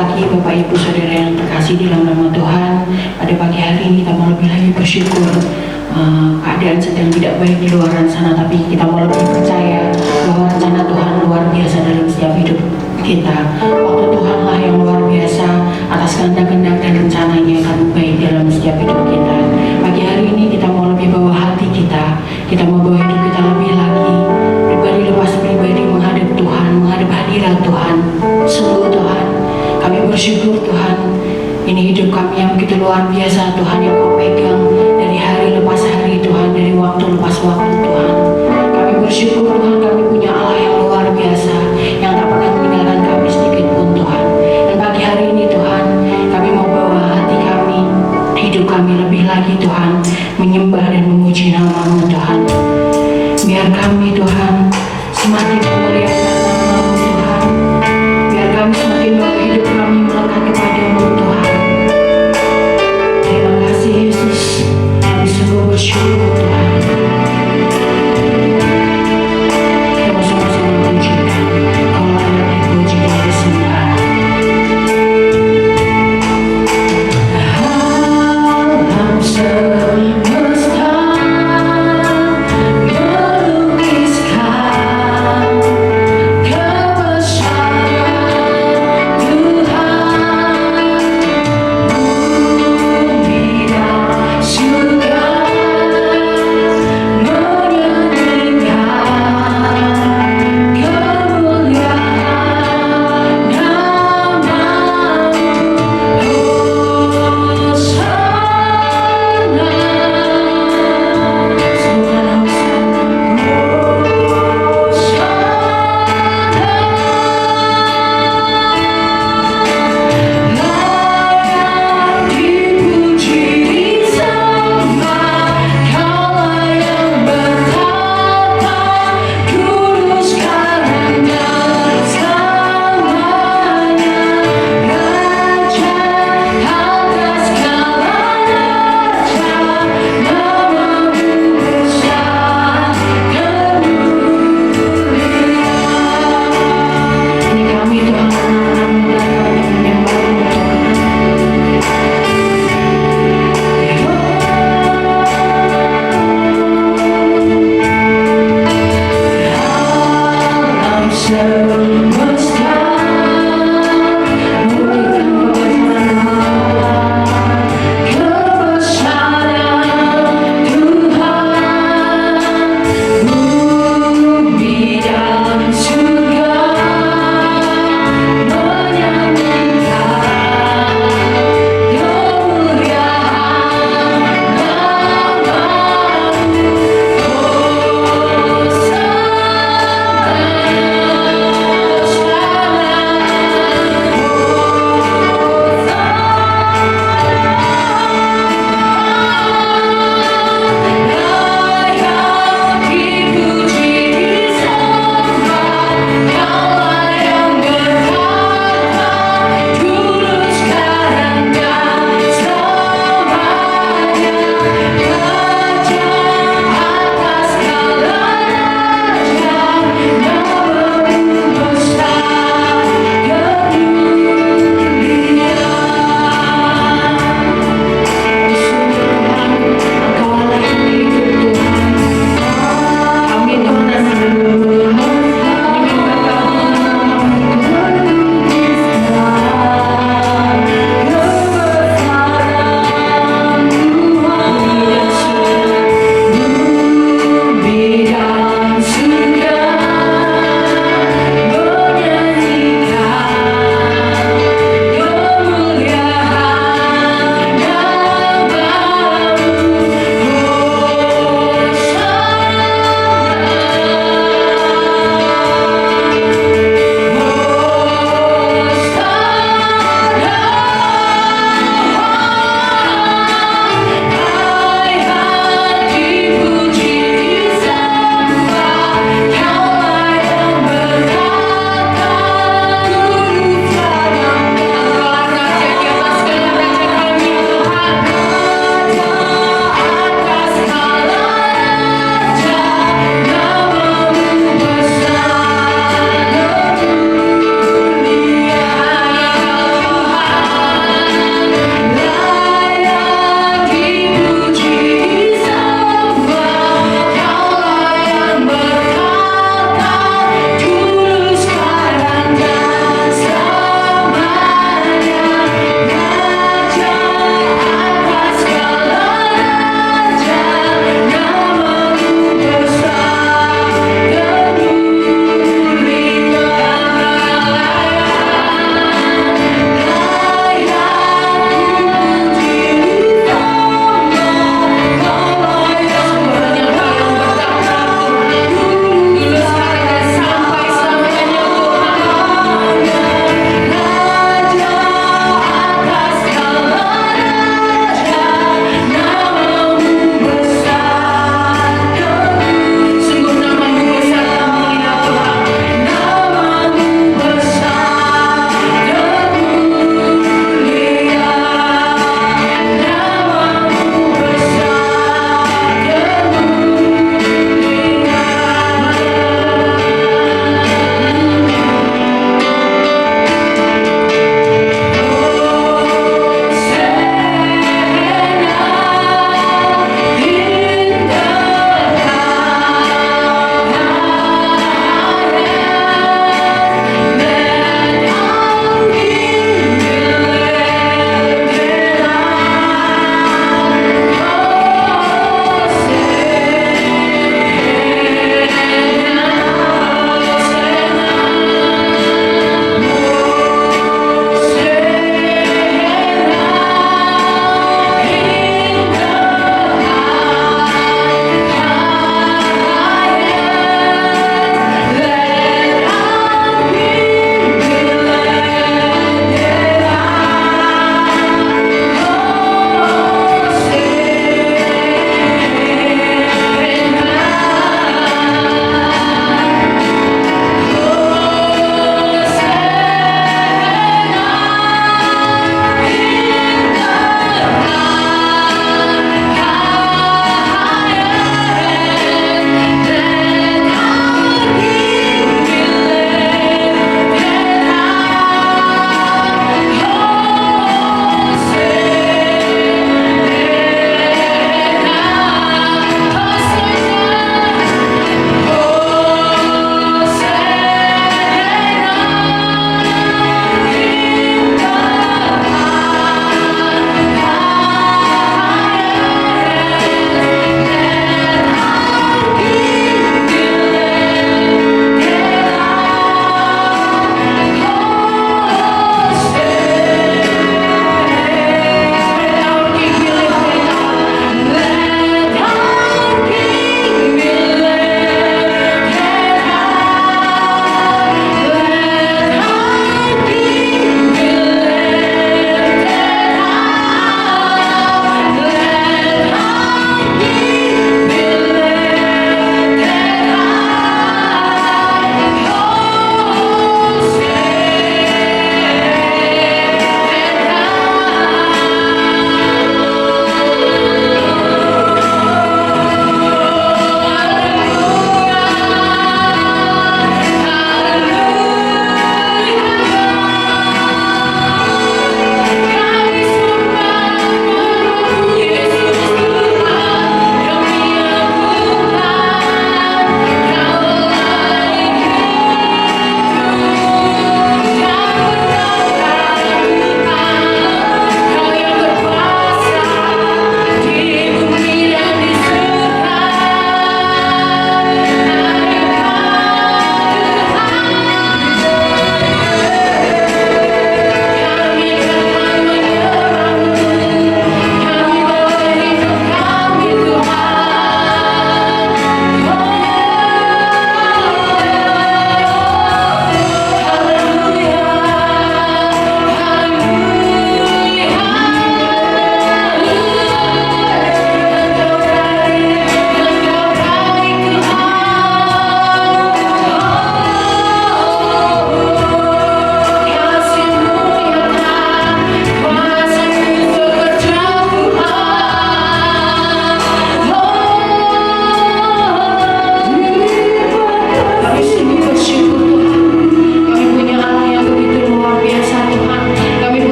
pagi Bapak Ibu Saudara yang terkasih di dalam nama Tuhan. Pada pagi hari ini kita mau lebih lagi bersyukur. Keadaan sedang tidak baik di luar sana, tapi kita mau lebih percaya bahwa rencana Tuhan luar biasa dalam setiap hidup kita. Waktu Tuhanlah yang luar biasa atas kehendak-kehendak dan rencananya akan baik dalam setiap hidup kita. Pagi hari ini kita mau lebih bawa hati kita mau bawa hidup kita lebih lagi pribadi lepas pribadi menghadap Tuhan, menghadap hadirat Tuhan. Sungguh Tuhan, kami bersyukur Tuhan, ini hidup kami yang begitu luar biasa Tuhan, yang Kau pegang dari hari lepas hari Tuhan, dari waktu lepas waktu Tuhan. Kami bersyukur Tuhan, kami punya Allah yang luar biasa, yang tak pernah meninggalkan kami sedikit pun Tuhan. Dan pagi hari ini Tuhan, kami mau bawa hati kami, hidup kami lebih lagi Tuhan, menyembah dan memuji nama-Mu Tuhan. Biar kami Tuhan semakin memuliakan nama-Mu Tuhan. Biar kami semakin bawa hidup kami melekat kepada-Mu Tuhan. Terima kasih Yesus, kami sungguh bersyukur Tuhan. Kita sama-sama pujikan.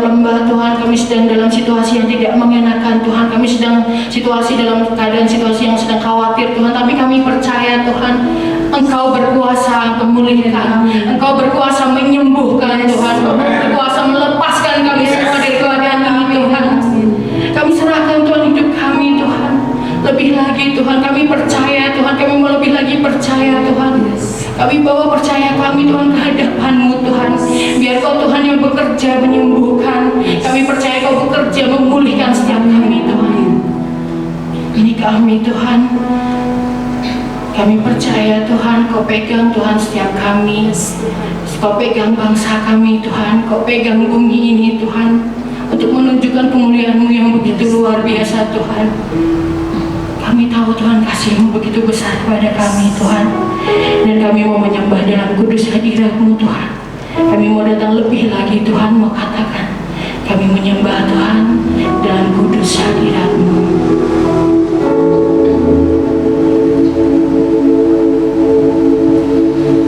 sedang lembah Tuhan, kami sedang dalam situasi yang tidak mengenakan Tuhan, kami sedang dalam keadaan situasi yang sedang khawatir Tuhan, tapi kami percaya Tuhan, Engkau berkuasa memulihkan, Engkau berkuasa menyembuhkan Tuhan, Engkau berkuasa melepaskan kami semua dari keadaan ini Tuhan. Kami serahkan Tuhan hidup kami Tuhan, lebih lagi Tuhan kami percaya Tuhan, kami mau lebih lagi percaya Tuhan. Kami bawa percaya kami Tuhan ke hadapan-Mu Tuhan. Biar Kau Tuhan yang bekerja menyembuhkan. Kami percaya Kau bekerja memulihkan setiap kami Tuhan. Ini kami Tuhan. Kami percaya Tuhan Kau pegang Tuhan setiap kami. Kau pegang bangsa kami Tuhan. Kau pegang bumi ini Tuhan. Untuk menunjukkan kemuliaan-Mu yang begitu luar biasa Tuhan. Kami tahu Tuhan kasih-Mu begitu besar pada kami Tuhan. Dan kami mau menyembah dalam kudus hadirat-Mu Tuhan. Kami mau datang lebih lagi Tuhan, mau katakan kami menyembah Tuhan dalam kudus hadirat-Mu.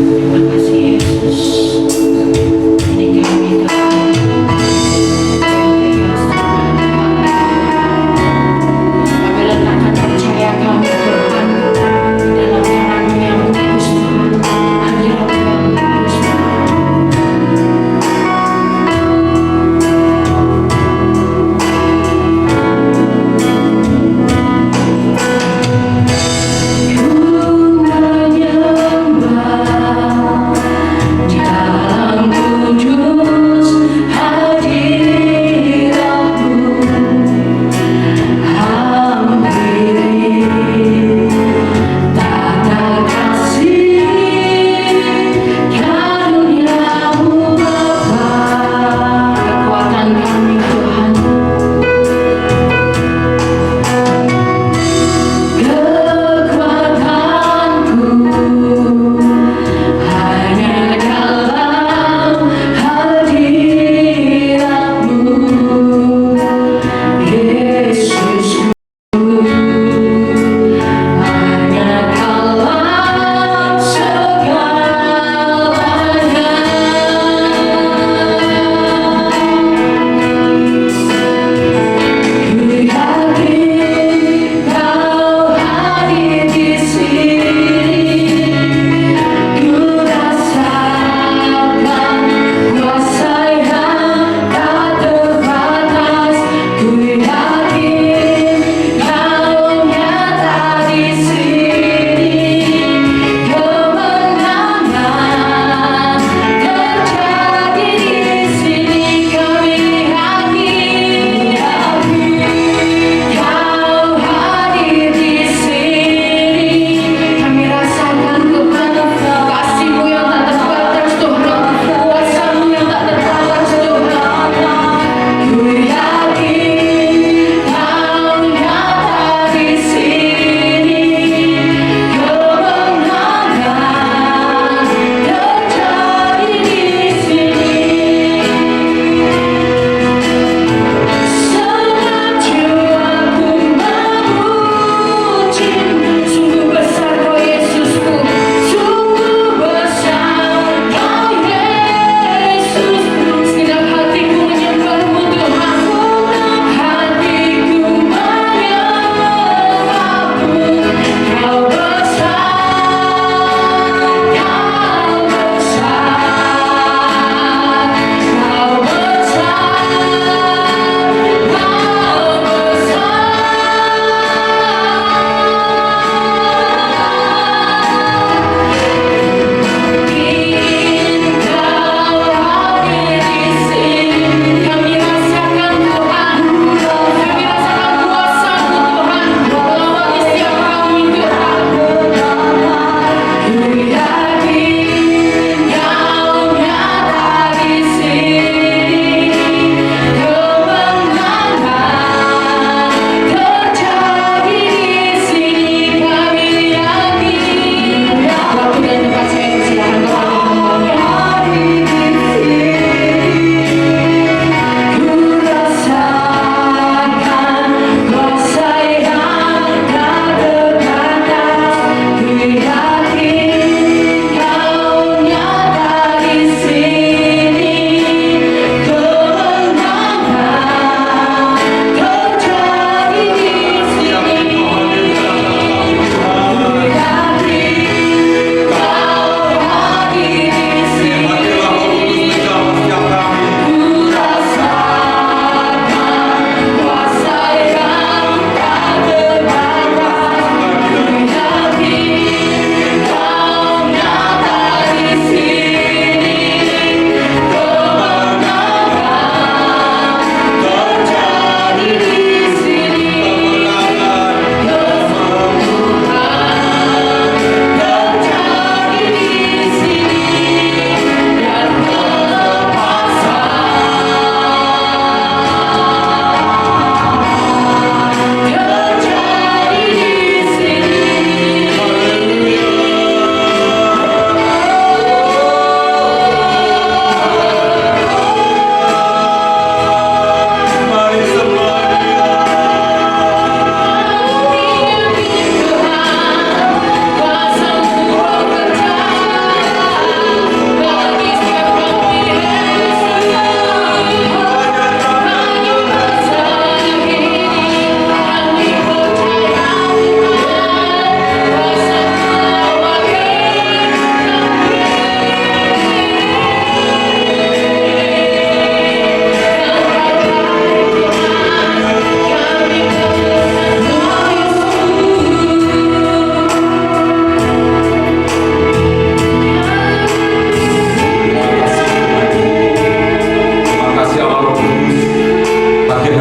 Terima kasih Yesus. Ini kami Tuhan. Kami letakkan percaya kami Tuhan dalam tangan-Mu yang kudus Tuhan, hadirat-Mu yang kudus Tuhan.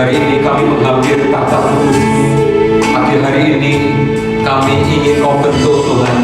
hari ini kami menghampiri tahta kudus. Pagi hari ini kami ingin Kau bentuk Tuhan.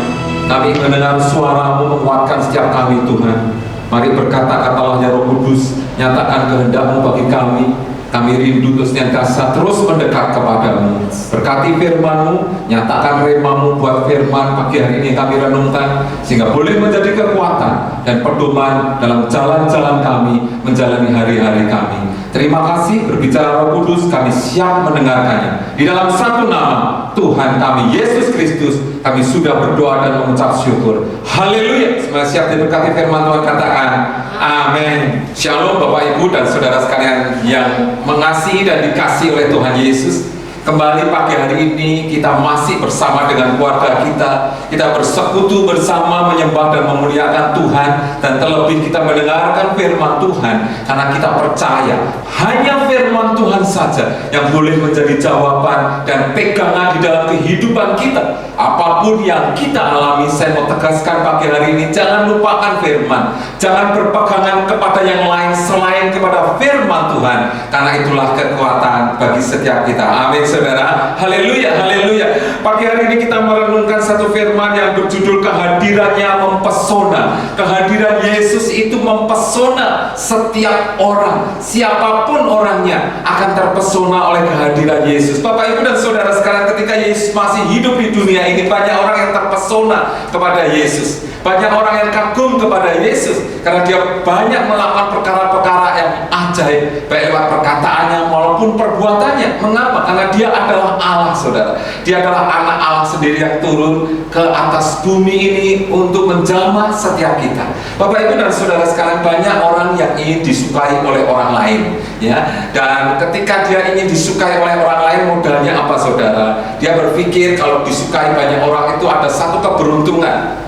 Kami mendengar suara-Mu menguatkan setiap kami Tuhan. Mari berkata-katalah ya Roh Kudus, nyatakan kehendak-Mu bagi kami. Kami rindu untuk senantiasa terus mendekat kepadamu. Berkati firman-Mu, nyatakan rema-Mu buat firman pagi hari ini kami renungkan, sehingga boleh menjadi kekuatan dan pedoman dalam jalan-jalan kami, menjalani hari-hari kami. Terima kasih, berbicara Roh Kudus, kami siap mendengarkannya. Di dalam satu nama Tuhan kami, Yesus Kristus, kami sudah berdoa dan mengucap syukur. Haleluya. Semoga siap diberkati firman Tuhan, katakan amin. Shalom Bapak Ibu dan saudara sekalian yang mengasihi dan dikasihi oleh Tuhan Yesus. Kembali pagi hari ini kita masih bersama dengan keluarga kita bersekutu bersama menyembah dan memuliakan Tuhan, dan terlebih kita mendengarkan firman Tuhan karena kita percaya hanya firman Tuhan saja yang boleh menjadi jawaban dan pegangan di dalam kehidupan kita. Apapun yang kita alami, saya mau tegaskan pagi hari ini, jangan lupakan firman, jangan berpegangan kepada yang lain selain kepada firman Tuhan, karena itulah kekuatan bagi setiap kita. Amin saudara, haleluya, haleluya. Pagi hari ini kita merenungkan satu firman yang berjudul kehadirannya mempesona. Kehadiran Yesus itu mempesona setiap orang, siapapun orangnya akan terpesona oleh kehadiran Yesus. Bapak Ibu dan saudara sekalian, ketika Yesus masih hidup di dunia ini, banyak orang yang terpesona kepada Yesus, banyak orang yang kagum kepada Yesus karena dia banyak melakukan perkara-perkara yang ajaib, baik lewat perkataannya maupun perbuatannya. Mengapa? Karena dia adalah Allah saudara. Dia adalah anak Allah sendiri yang turun ke atas bumi ini untuk menjamah setiap kita. Bapak Ibu dan saudara sekalian, banyak orang yang ingin disukai oleh orang lain, ya. Dan ketika dia ingin disukai oleh orang lain, modalnya apa saudara? Dia berpikir kalau disukai banyak orang itu ada satu keberuntungan.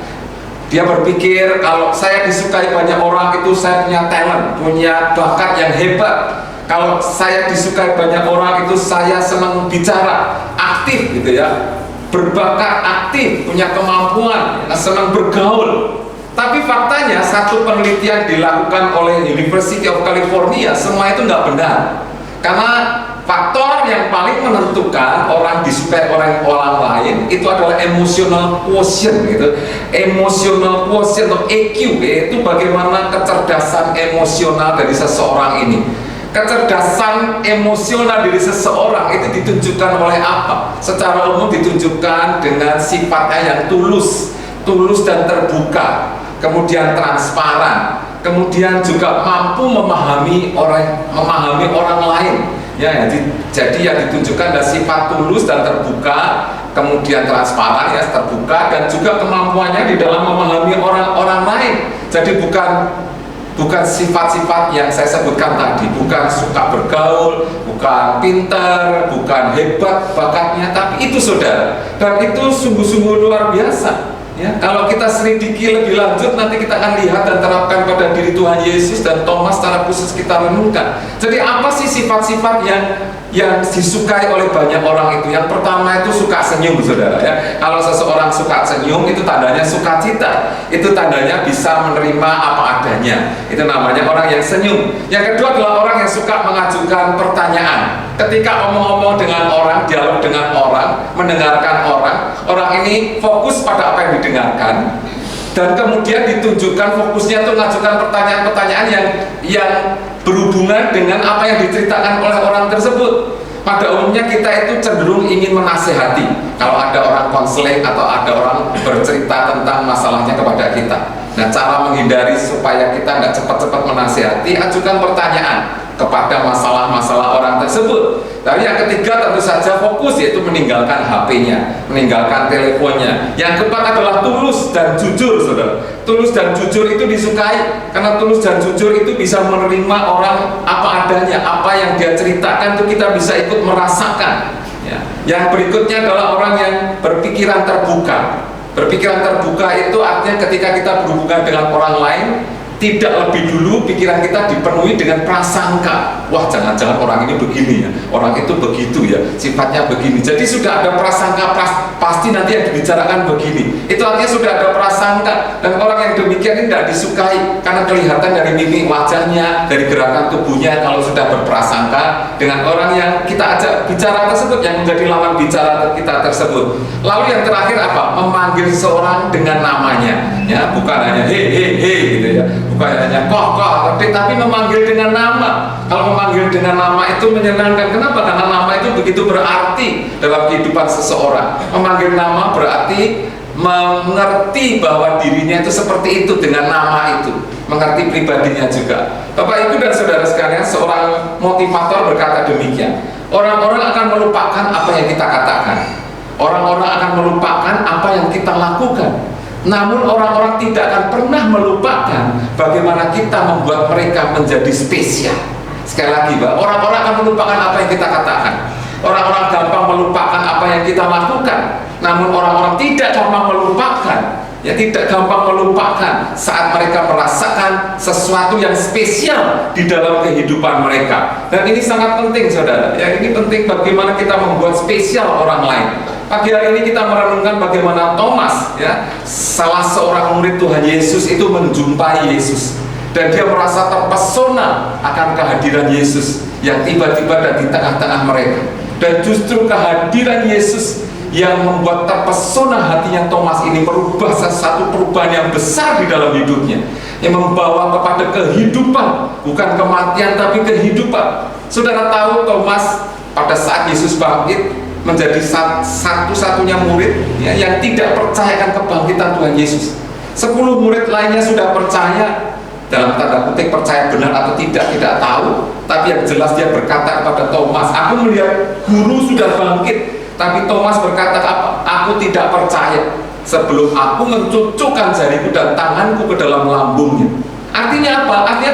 Dia berpikir kalau saya disukai banyak orang itu saya punya talent, punya bakat yang hebat. Kalau saya disukai banyak orang itu saya senang bicara, aktif gitu ya, berbakat, aktif, punya kemampuan, senang bergaul. Tapi faktanya satu penelitian dilakukan oleh University of California, semua itu nggak benar. Karena faktor yang paling menentukan orang disukai oleh orang lain itu adalah emotional quotient gitu. Emotional quotient atau EQ, yaitu bagaimana kecerdasan emosional dari seseorang ini. Kecerdasan emosional dari seseorang itu ditunjukkan oleh apa? Secara umum ditunjukkan dengan sifatnya yang tulus dan terbuka, kemudian transparan, kemudian juga mampu memahami orang lain. Ya, jadi yang ditunjukkan adalah sifat tulus dan terbuka, kemudian transparan ya, terbuka, dan juga kemampuannya di dalam memahami orang lain. Jadi bukan sifat-sifat yang saya sebutkan tadi, bukan suka bergaul, bukan pintar, bukan hebat bakatnya, tapi itu saudara, dan itu sungguh-sungguh luar biasa. Ya, kalau kita selidiki lebih lanjut, nanti kita akan lihat dan terapkan pada diri Tuhan Yesus dan Thomas secara khusus kita renungkan. Jadi apa sih sifat-sifat yang disukai oleh banyak orang itu? Yang pertama itu suka senyum saudara ya. Kalau seseorang suka senyum itu tandanya sukacita, itu tandanya bisa menerima apa adanya, itu namanya orang yang senyum. Yang kedua adalah orang yang suka mengajukan pertanyaan. Ketika omong-omong dengan orang, dialog dengan orang, mendengarkan orang ini fokus pada apa yang didengarkan, dan kemudian ditunjukkan fokusnya untuk mengajukan pertanyaan-pertanyaan yang berhubungan dengan apa yang diceritakan oleh orang tersebut. Pada umumnya kita itu cenderung ingin menasehati kalau ada orang konseling atau ada orang bercerita tentang masalahnya kepada kita. Nah, cara menghindari supaya kita nggak cepat-cepat menasehati, ajukan pertanyaan kepada masalah-masalah orang tersebut. Tapi yang ketiga tentu saja fokus, yaitu meninggalkan HP-nya, meninggalkan teleponnya. Yang keempat adalah tulus dan jujur, saudara. Tulus dan jujur itu disukai, karena tulus dan jujur itu bisa menerima orang apa adanya, apa yang dia ceritakan itu kita bisa ikut merasakan. Ya. Yang berikutnya adalah orang yang berpikiran terbuka. Berpikiran terbuka itu artinya ketika kita berhubungan dengan orang lain, tidak lebih dulu pikiran kita dipenuhi dengan prasangka. Wah, jangan-jangan orang ini begini ya, orang itu begitu ya, sifatnya begini. Jadi sudah ada prasangka, pasti nanti yang dibicarakan begini. Itu artinya sudah ada prasangka. Dan orang yang demikian ini tidak disukai, karena kelihatan dari mimik wajahnya, dari gerakan tubuhnya, kalau sudah berprasangka dengan orang yang kita ajak bicara tersebut, yang menjadi lawan bicara kita tersebut. Lalu yang terakhir apa? Memanggil seorang dengan namanya, ya, bukan hanya he gitu ya, bukan hanya koh, tapi memanggil dengan nama. Kalau memanggil dengan nama itu menyenangkan. Kenapa? Karena nama itu begitu berarti dalam kehidupan seseorang. Memanggil nama berarti mengerti bahwa dirinya itu seperti itu dengan nama itu, mengerti pribadinya juga. Bapak Ibu dan saudara sekalian, seorang motivator berkata demikian, orang-orang akan melupakan apa yang kita katakan, orang-orang akan melupakan apa yang kita lakukan, namun orang-orang tidak akan pernah melupakan bagaimana kita membuat mereka menjadi spesial. Sekali lagi, Pak, orang-orang akan melupakan apa yang kita katakan, orang-orang gampang melupakan apa yang kita lakukan, namun orang-orang tidak gampang melupakan, ya, tidak gampang melupakan saat mereka merasakan sesuatu yang spesial di dalam kehidupan mereka. Dan ini sangat penting, saudara, ya, ini penting bagaimana kita membuat spesial orang lain. Pagi hari ini kita merenungkan bagaimana Thomas, ya, salah seorang murid Tuhan Yesus itu menjumpai Yesus, dan dia merasa terpesona akan kehadiran Yesus yang tiba-tiba ada di tengah-tengah mereka. Dan justru kehadiran Yesus yang membuat terpesona hatinya Thomas ini merubah sesuatu perubahan yang besar di dalam hidupnya, yang membawa kepada kehidupan, bukan kematian tapi kehidupan. Saudara tahu, Thomas pada saat Yesus bangkit menjadi satu-satunya murid, ya, yang tidak percaya akan kebangkitan Tuhan Yesus. 10 murid lainnya sudah percaya, dalam tanda kutip percaya benar atau tidak tahu, tapi yang jelas dia berkata kepada Thomas, aku melihat guru sudah bangkit. Tapi Thomas berkata apa? Aku tidak percaya sebelum aku mencucukkan jariku dan tanganku ke dalam lambungnya. Artinya apa? Artinya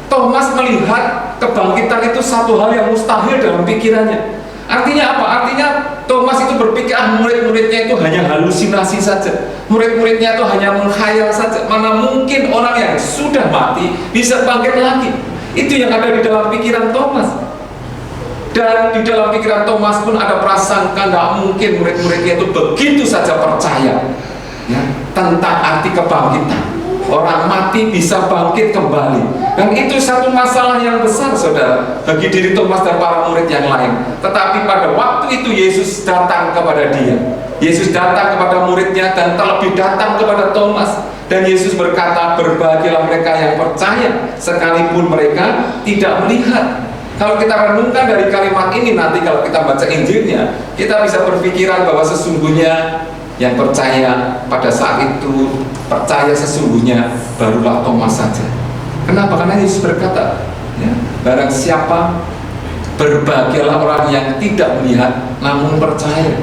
Thomas melihat kebangkitan itu satu hal yang mustahil dalam pikirannya. Artinya apa? Artinya Thomas itu berpikir, murid-muridnya itu hanya halusinasi saja, murid-muridnya itu hanya menghayal saja. Mana mungkin orang yang sudah mati bisa bangkit lagi? Itu yang ada di dalam pikiran Thomas. Dan di dalam pikiran Thomas pun ada prasangka, nggak mungkin murid-muridnya itu begitu saja percaya, ya, tentang arti kebangkitan. Orang mati bisa bangkit kembali, dan itu satu masalah yang besar, saudara, bagi diri Thomas dan para murid yang lain. Tetapi pada waktu itu Yesus datang kepada dia, Yesus datang kepada muridnya, dan terlebih datang kepada Thomas. Dan Yesus berkata, berbahagialah mereka yang percaya sekalipun mereka tidak melihat. Kalau kita renungkan dari kalimat ini, nanti kalau kita baca Injilnya, kita bisa berpikiran bahwa sesungguhnya yang percaya pada saat itu, percaya sesungguhnya barulah Thomas saja. Kenapa? Karena Yesus berkata, ya, barang siapa, berbahagialah orang yang tidak melihat namun percaya.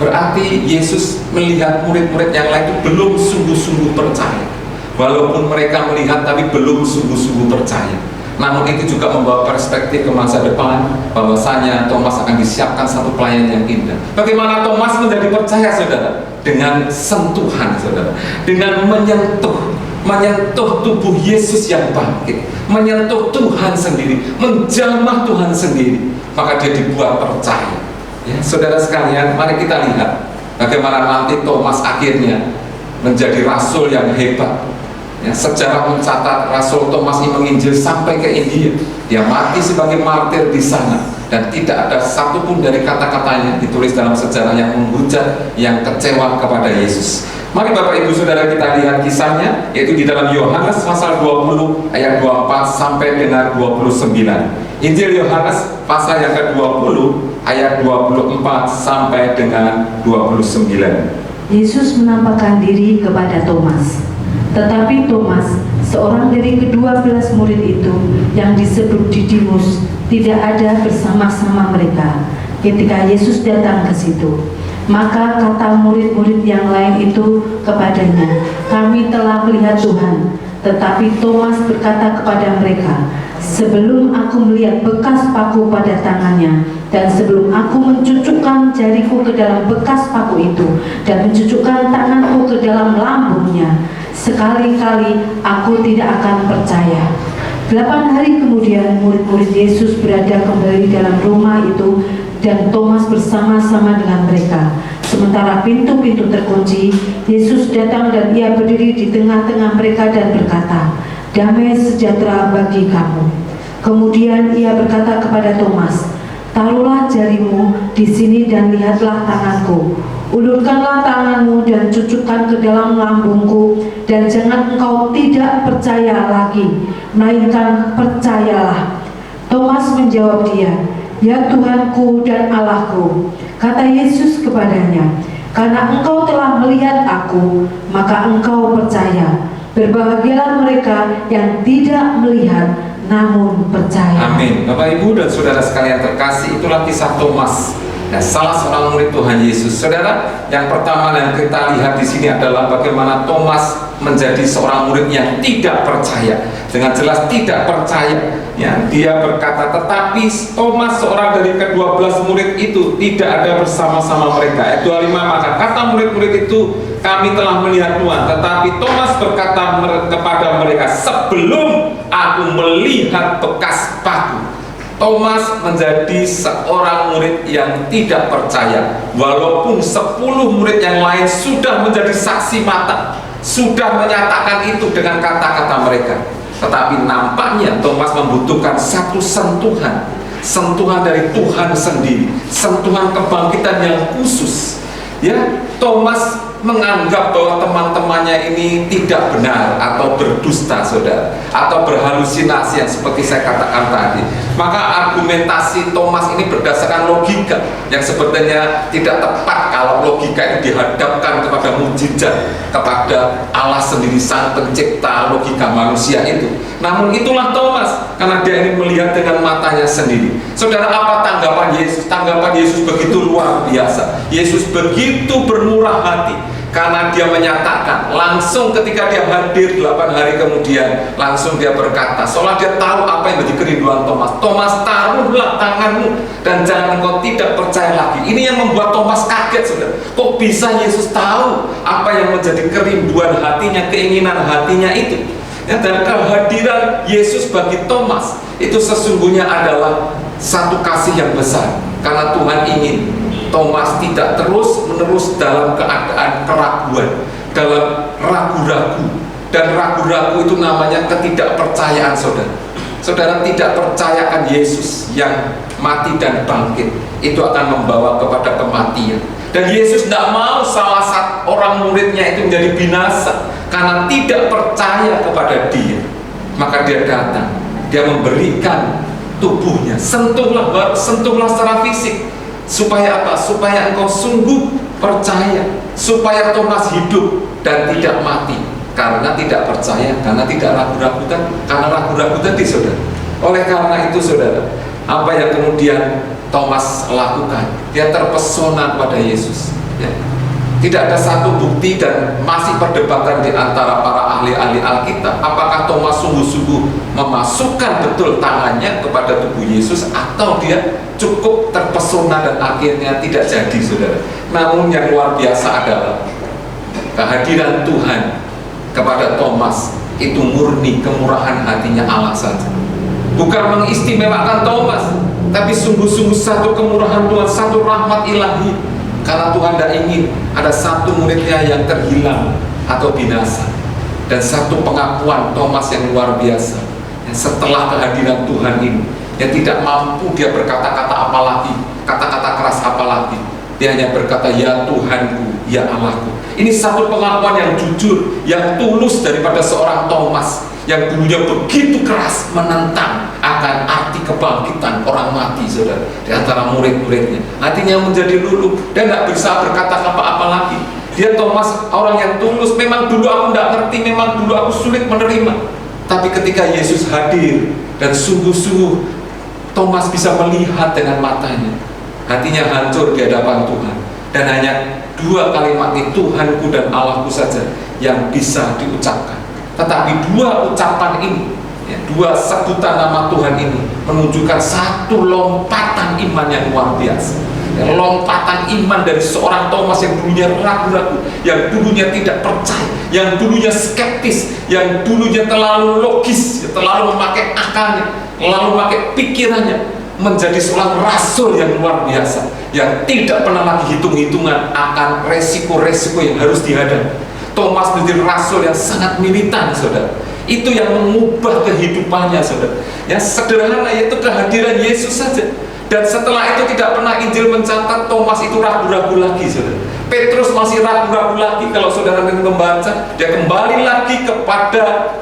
Berarti Yesus melihat murid-murid yang lain itu belum sungguh-sungguh percaya. Walaupun mereka melihat tapi belum sungguh-sungguh percaya. Namun itu juga membawa perspektif ke masa depan, bahwasanya Thomas akan disiapkan satu pelayanan yang indah. Bagaimana Thomas menjadi percaya, saudara? Dengan sentuhan, saudara, dengan menyentuh tubuh Yesus yang bangkit, menyentuh Tuhan sendiri, menjamah Tuhan sendiri, maka dia dibuat percaya. Ya, saudara sekalian, mari kita lihat bagaimana nanti Thomas akhirnya menjadi rasul yang hebat. Ya, sejarah mencatat Rasul Thomas ini menginjil sampai ke India. Dia mati sebagai martir di sana, dan tidak ada satupun dari kata-katanya ditulis dalam sejarah yang menghujat, yang kecewa kepada Yesus. Mari Bapak Ibu Saudara kita lihat kisahnya, yaitu di dalam Yohanes pasal 20 ayat 24 sampai dengan 29. Injil Yohanes pasal yang ke-20 ayat 24 sampai dengan 29. Yesus menampakkan diri kepada Thomas. Tetapi Thomas, seorang dari ke-12 murid itu yang disebut Didimus, tidak ada bersama-sama mereka ketika Yesus datang ke situ. Maka kata murid-murid yang lain itu kepadanya, kami telah melihat Tuhan. Tetapi Thomas berkata kepada mereka, sebelum aku melihat bekas paku pada tangannya, dan sebelum aku mencucukkan jariku ke dalam bekas paku itu, dan mencucukkan tanganku ke dalam lambungnya, sekali-kali aku tidak akan percaya. 8 hari kemudian murid-murid Yesus berada kembali dalam rumah itu dan Thomas bersama-sama dengan mereka. Sementara pintu-pintu terkunci, Yesus datang dan ia berdiri di tengah-tengah mereka dan berkata, "Damai sejahtera bagi kamu." Kemudian ia berkata kepada Thomas, "Taruhlah jarimu di sini dan lihatlah tanganku. Ulurkanlah tanganmu dan cucukkan ke dalam lambungku, dan jangan engkau tidak percaya lagi, melainkan percayalah." Thomas menjawab dia, "Ya Tuhanku dan Allahku." Kata Yesus kepadanya, "Karena engkau telah melihat aku, maka engkau percaya. Berbahagialah mereka yang tidak melihat, namun percaya." Amin. Bapak, Ibu, dan saudara sekalian terkasih, itulah kisah Thomas, salah seorang murid Tuhan Yesus. Saudara, yang pertama yang kita lihat di sini adalah bagaimana Thomas menjadi seorang murid yang tidak percaya. Dengan jelas tidak percaya. Ya, dia berkata, tetapi Thomas, seorang dari ke-12 murid itu, tidak ada bersama-sama mereka. Ayat 25, maka kata murid-murid itu, "Kami telah melihat Tuhan." Tetapi Thomas berkata kepada mereka, "Sebelum aku melihat bekas paku." Thomas menjadi seorang murid yang tidak percaya, walaupun 10 murid yang lain sudah menjadi saksi mata, sudah menyatakan itu dengan kata-kata mereka. Tetapi nampaknya Thomas membutuhkan satu sentuhan dari Tuhan sendiri, sentuhan kebangkitan yang khusus. Ya, Thomas menganggap bahwa teman-temannya ini tidak benar atau berdusta, saudara, atau berhalusinasi yang seperti saya katakan tadi. Maka argumentasi Thomas ini berdasarkan logika yang sebetulnya tidak tepat kalau logika itu dihadapkan kepada mukjizat, kepada Allah sendiri sang pencipta logika manusia itu. Namun itulah Thomas, karena dia ingin melihat dengan matanya sendiri. Saudara, apa tanggapan Yesus? Tanggapan Yesus begitu luar biasa. Yesus begitu bermurah hati, karena dia menyatakan langsung ketika dia hadir 8 hari kemudian, langsung dia berkata, seolah dia tahu apa yang menjadi kerinduan Thomas. "Thomas, taruhlah tanganmu dan jangan engkau tidak percaya lagi." Ini yang membuat Thomas kaget, saudara. Kok bisa Yesus tahu apa yang menjadi kerinduan hatinya, keinginan hatinya itu? Ya, dan kehadiran Yesus bagi Thomas itu sesungguhnya adalah satu kasih yang besar, karena Tuhan ingin Thomas tidak terus-menerus dalam keadaan keraguan, dalam ragu-ragu. Dan ragu-ragu itu namanya ketidakpercayaan, saudara. Saudara tidak percayakan Yesus yang mati dan bangkit, itu akan membawa kepada kematian. Dan Yesus tidak mau salah satu orang muridnya itu menjadi binasa karena tidak percaya kepada dia. Maka dia datang, dia memberikan tubuhnya, sentuhlah secara fisik. Supaya apa? Supaya engkau sungguh percaya, supaya Thomas hidup dan tidak mati. Karena tidak percaya, karena tidak ragu-ragu, karena ragu-ragu tadi, saudara. Oleh karena itu, saudara, apa yang kemudian Thomas lakukan? Dia terpesona kepada Yesus. Ya. Tidak ada satu bukti dan masih perdebatan di antara para ahli-ahli Alkitab. Apakah Thomas sungguh-sungguh memasukkan betul tangannya kepada tubuh Yesus, atau dia cukup terpesona dan akhirnya tidak jadi, saudara. Namun yang luar biasa adalah kehadiran Tuhan kepada Thomas itu murni kemurahan hatinya Allah saja. Bukan mengistimewakan Thomas, tapi sungguh-sungguh satu kemurahan Tuhan, satu rahmat ilahi. Karena Tuhan tidak ingin ada satu muridnya yang terhilang atau binasa. Dan satu pengakuan Thomas yang luar biasa, yang setelah kehadiran Tuhan ini, yang tidak mampu dia berkata-kata apalagi, kata-kata keras apalagi. Dia hanya berkata, "Ya Tuhanku, ya Allahku." Ini satu pengakuan yang jujur, yang tulus daripada seorang Thomas yang dulunya begitu keras menentang akan arti kebangkitan orang mati, saudara, di antara murid-muridnya. Hatinya menjadi luluh dan tidak bisa berkata apa-apa lagi. Dia Thomas orang yang tulus. Memang dulu aku tidak ngerti, memang dulu aku sulit menerima. Tapi ketika Yesus hadir dan sungguh-sungguh Thomas bisa melihat dengan matanya, hatinya hancur di hadapan Tuhan. Dan hanya 2 kalimat ini, Tuhanku dan Allahku saja, yang bisa diucapkan. Tetapi 2 ucapan ini, 2 sebutan nama Tuhan ini menunjukkan satu lompatan iman yang luar biasa. lompatan iman dari seorang Thomas yang dulunya ragu-ragu, yang dulunya tidak percaya, yang dulunya skeptis, yang dulunya terlalu logis, terlalu memakai akalnya, lalu memakai pikirannya, menjadi seorang rasul yang luar biasa, yang tidak pernah lagi hitung-hitungan akan resiko-resiko yang harus dihadapi. Thomas menjadi rasul yang sangat militan, saudara. Itu yang mengubah kehidupannya, saudara. Yang sederhana, yaitu kehadiran Yesus saja. Dan setelah itu tidak pernah Injil mencatat Thomas itu ragu-ragu lagi, saudara. Petrus masih ragu-ragu lagi. Kalau saudara membaca, dia kembali lagi kepada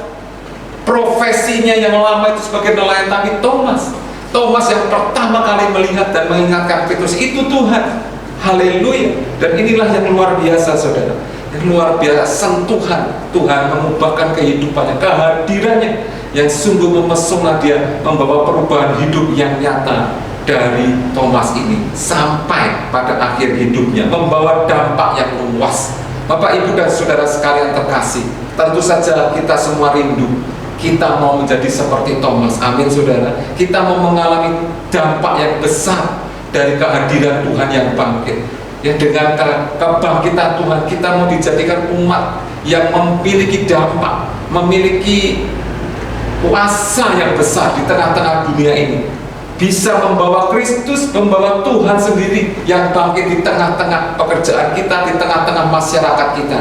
profesinya yang lama itu sebagai nelayan. Tapi Thomas yang pertama kali melihat dan mengingatkan Petrus, itu Tuhan. Haleluya. Dan inilah yang luar biasa, saudara. Yang luar biasa, sentuhan Tuhan mengubahkan kehidupannya, kehadirannya yang sungguh memesona dia, membawa perubahan hidup yang nyata dari Thomas ini sampai pada akhir hidupnya, membawa dampak yang luas. Bapak, Ibu, dan saudara sekalian terkasih, tentu saja kita semua rindu, kita mau menjadi seperti Thomas. Amin, saudara. Kita mau mengalami dampak yang besar dari kehadiran Tuhan yang bangkit. Yang dengan kebangkitan Tuhan, kita mau dijadikan umat yang memiliki dampak, memiliki kuasa yang besar di tengah-tengah dunia ini, bisa membawa Kristus, membawa Tuhan sendiri yang bangkit di tengah-tengah pekerjaan kita, di tengah-tengah masyarakat kita.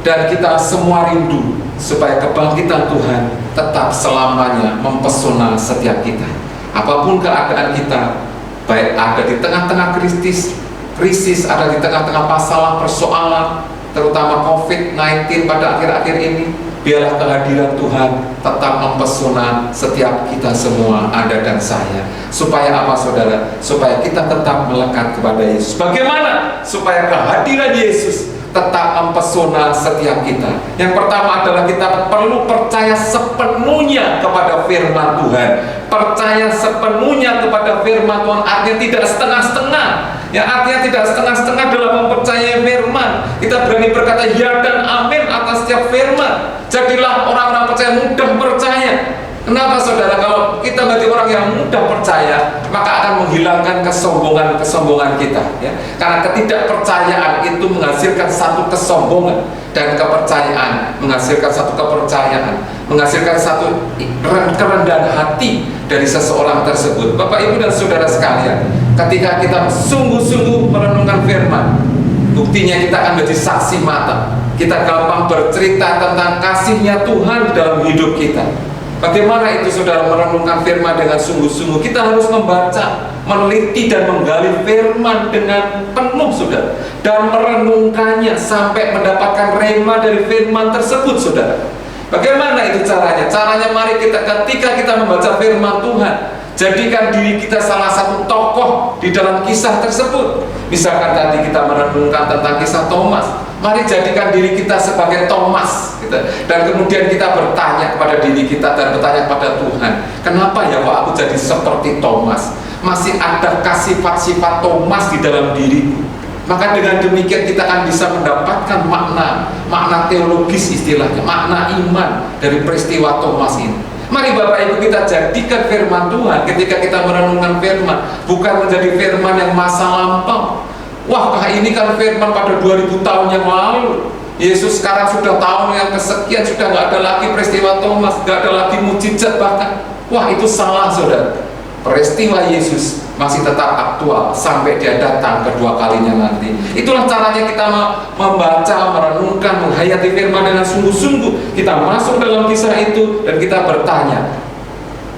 Dan kita semua rindu supaya kebangkitan Tuhan tetap selamanya mempesona setiap kita. Apapun keadaan kita, baik ada di tengah-tengah krisis, ada di tengah-tengah masalah, persoalan, terutama COVID-19 pada akhir-akhir ini, biarlah kehadiran Tuhan tetap mempesona setiap kita semua, Anda dan saya. Supaya apa, saudara? Supaya kita tetap melekat kepada Yesus. Bagaimana? Supaya kehadiran Yesus tetap mempesona setiap kita. Yang pertama adalah kita perlu percaya sepenuhnya kepada firman Tuhan. Percaya sepenuhnya kepada firman Tuhan, artinya tidak setengah-setengah. Ya, artinya tidak setengah-setengah dalam mempercayai firman. Kita berani berkata ya dan amin atas setiap firman. Jadilah orang-orang percaya, mudah percaya. Kenapa, saudara? Kalau kita menjadi orang yang mudah percaya, maka akan menghilangkan kesombongan kita, ya. Karena ketidakpercayaan itu menghasilkan satu kesombongan, dan kepercayaan menghasilkan satu kepercayaan, menghasilkan satu kerendahan hati dari seseorang tersebut. Bapak, Ibu, dan saudara sekalian, ketika kita sungguh-sungguh merenungkan firman, buktinya kita akan menjadi saksi mata. Kita gampang bercerita tentang kasihnya Tuhan dalam hidup kita. Bagaimana itu, saudara, merenungkan firman dengan sungguh-sungguh? Kita harus membaca, meneliti, dan menggali firman dengan penuh, saudara, dan merenungkannya sampai mendapatkan rema dari firman tersebut, saudara. Bagaimana itu caranya? Caranya, mari ketika kita membaca firman Tuhan, jadikan diri kita salah satu tokoh di dalam kisah tersebut. Misalkan tadi kita merenungkan tentang kisah Thomas, mari jadikan diri kita sebagai Thomas, gitu. Dan kemudian kita bertanya kepada diri kita dan bertanya kepada Tuhan, kenapa ya kok aku jadi seperti Thomas? Masih adakah sifat-sifat Thomas di dalam diriku? Maka dengan demikian kita akan bisa mendapatkan makna teologis, istilahnya makna iman dari peristiwa Thomas ini. Mari Bapak Ibu, kita jadikan firman Tuhan ketika kita merenungkan firman, bukan menjadi firman yang masa lampau. Wah, ini kan firman pada 2000 tahun yang lalu. Yesus sekarang sudah tahun yang kesekian, sudah nggak ada lagi peristiwa Thomas, nggak ada lagi mujizat bahkan. Wah, itu salah, saudara. Peristiwa Yesus masih tetap aktual sampai dia datang kedua kalinya nanti. Itulah caranya kita membaca, merenungkan, menghayati firman dengan sungguh-sungguh. Kita masuk dalam kisah itu dan kita bertanya,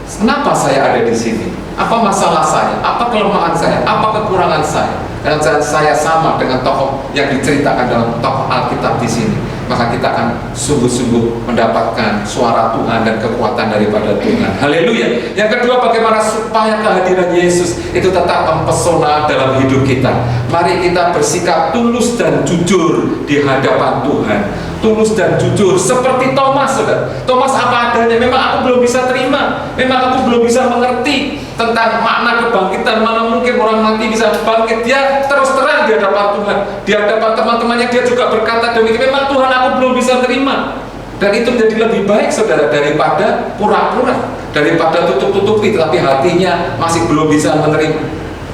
kenapa saya ada di sini? Apa masalah saya? Apa kelemahan saya? Apa kekurangan saya? Dan saya sama dengan tokoh yang diceritakan dalam tokoh Alkitab di sini. Maka kita akan sungguh-sungguh mendapatkan suara Tuhan dan kekuatan daripada Tuhan. Haleluya. Yang kedua, bagaimana supaya kehadiran Yesus itu tetap mempesona dalam hidup kita. Mari kita bersikap tulus dan jujur di hadapan Tuhan. Tulus dan jujur seperti Thomas, saudara. Thomas apa adanya. Memang aku belum bisa terima, memang aku belum bisa mengerti tentang makna kebangkitan. Mana mungkin orang mati bisa bangkit. Dia terus terang di hadapan Tuhan, di hadapan teman-temannya dia juga berkata demikian. Memang Tuhan, aku belum bisa terima. Dan itu menjadi lebih baik, saudara, daripada pura-pura, daripada tutup-tutupi tapi hatinya masih belum bisa menerima.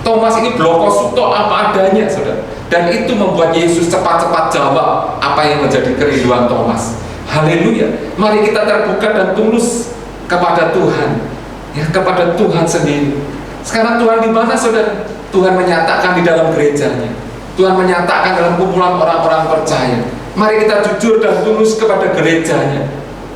Thomas ini blokosuto apa adanya, saudara. Dan itu membuat Yesus cepat-cepat jawab apa yang menjadi kerinduan Thomas. Haleluya. Mari kita terbuka dan tulus kepada Tuhan, ya, kepada Tuhan sendiri. Sekarang Tuhan di mana, saudara? Tuhan menyatakan di dalam gerejanya. Tuhan menyatakan dalam kumpulan orang-orang percaya. Mari kita jujur dan tulus kepada gerejanya.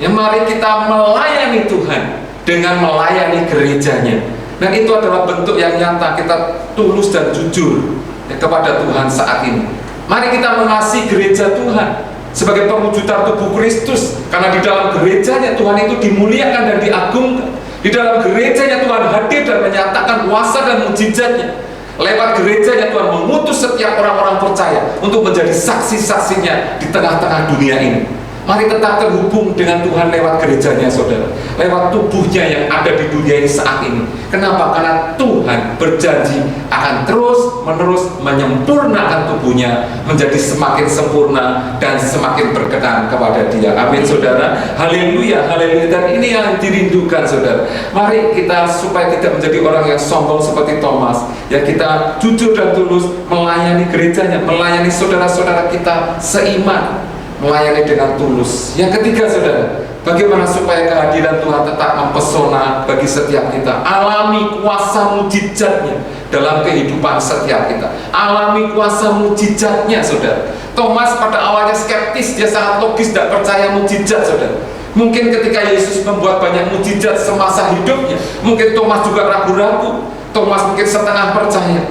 Ya, mari kita melayani Tuhan dengan melayani gerejanya. Dan itu adalah bentuk yang nyata kita tulus dan jujur, ya, kepada Tuhan saat ini. Mari kita mengasihi gereja Tuhan sebagai perwujudan tubuh Kristus, karena di dalam gerejanya Tuhan itu dimuliakan dan diagungkan. Di dalam gerejanya Tuhan hadir dan menyatakan kuasa dan mujizatnya. Lewat gerejanya Tuhan mengutus setiap orang-orang percaya untuk menjadi saksi-saksinya di tengah-tengah dunia ini. Mari tetap terhubung dengan Tuhan lewat gerejanya, saudara, lewat tubuhnya yang ada di dunia ini saat ini. Kenapa? Karena Tuhan berjanji akan terus-menerus menyempurnakan tubuhnya menjadi semakin sempurna dan semakin berkenan kepada Dia. Amin, saudara. Haleluya, haleluya. Dan ini yang dirindukan, saudara. Mari kita supaya tidak menjadi orang yang sombong seperti Thomas, ya, kita jujur dan tulus melayani gerejanya, melayani saudara-saudara kita seiman, melayani dengan tulus. Yang ketiga, saudara, bagaimana supaya kehadiran Tuhan tetap mempesona bagi setiap kita. Alami kuasa mujizatnya dalam kehidupan setiap kita. Alami kuasa mujizatnya, saudara. Thomas pada awalnya skeptis, dia sangat logis, tidak percaya mujizat, saudara. Mungkin ketika Yesus membuat banyak mujizat semasa hidupnya, mungkin Thomas juga ragu-ragu. Thomas mungkin setengah percaya.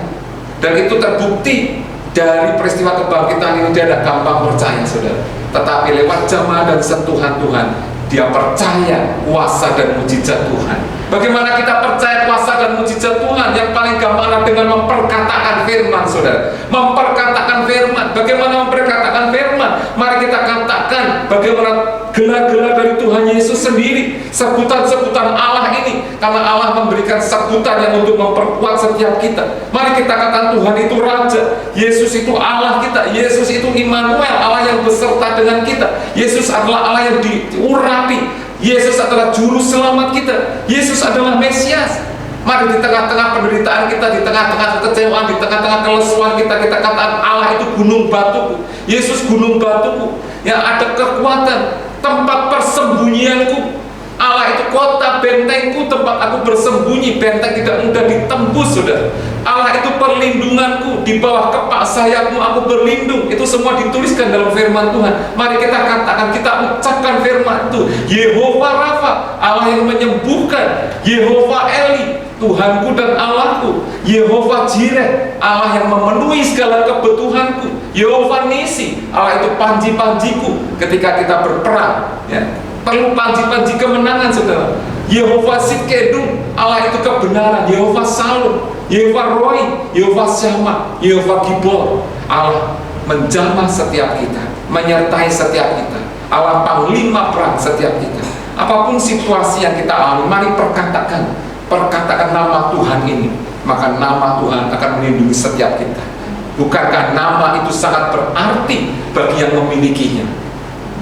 Dan itu terbukti dari peristiwa kebangkitan ini. Dia tidak gampang percaya, saudara. Tetapi lewat jamaah dan sentuhan Tuhan, dia percaya kuasa dan mujizat Tuhan. Bagaimana kita percaya kuasa dan mujizat Tuhan? Yang paling gampang adalah dengan memperkatakan firman, saudara. Memperkatakan firman. Bagaimana memperkatakan firman? Mari kita katakan bagaimana gelar-gelar dari Tuhan Yesus sendiri, sebutan-sebutan Allah ini, karena Allah memberikan sebutan yang untuk memperkuat setiap kita. Mari kita katakan Tuhan itu Raja, Yesus itu Allah kita, Yesus itu Immanuel, Allah yang beserta dengan kita. Yesus adalah Allah yang diurapi, Yesus adalah juru selamat kita, Yesus adalah Mesias. Mari di tengah-tengah penderitaan kita, di tengah-tengah kekecewaan, di tengah-tengah kelesuan kita, kita katakan Allah itu gunung batuku, Yesus gunung batuku, yang ada kekuatan, tempat persembunyianku. Allah itu kota bentengku, tempat aku bersembunyi. Benteng tidak mudah ditembus, saudara. Allah itu perlindunganku, di bawah kepak sayapmu aku berlindung. Itu semua dituliskan dalam firman Tuhan. Mari kita katakan, kita ucapkan firman itu. Yehova Rafa, Allah yang menyembuhkan. Yehova Eli, Tuhanku dan Allahku. Yehova Jireh, Allah yang memenuhi segala kebutuhanku. Yehova Nisi, Allah itu panji-panjiku ketika kita berperang, ya. Perlu panji-panji kemenangan, saudara. Yehova Sidkedum, Allah itu kebenaran. Yehova Salum, Yehova Roi, Yehova Syama, Yehova Gibor. Allah menjamah setiap kita, menyertai setiap kita. Allah panglima perang setiap kita. Apapun situasi yang kita alami, mari perkatakan nama Tuhan ini. Maka nama Tuhan akan melindungi setiap kita. Bukankah nama itu sangat berarti bagi yang memilikinya?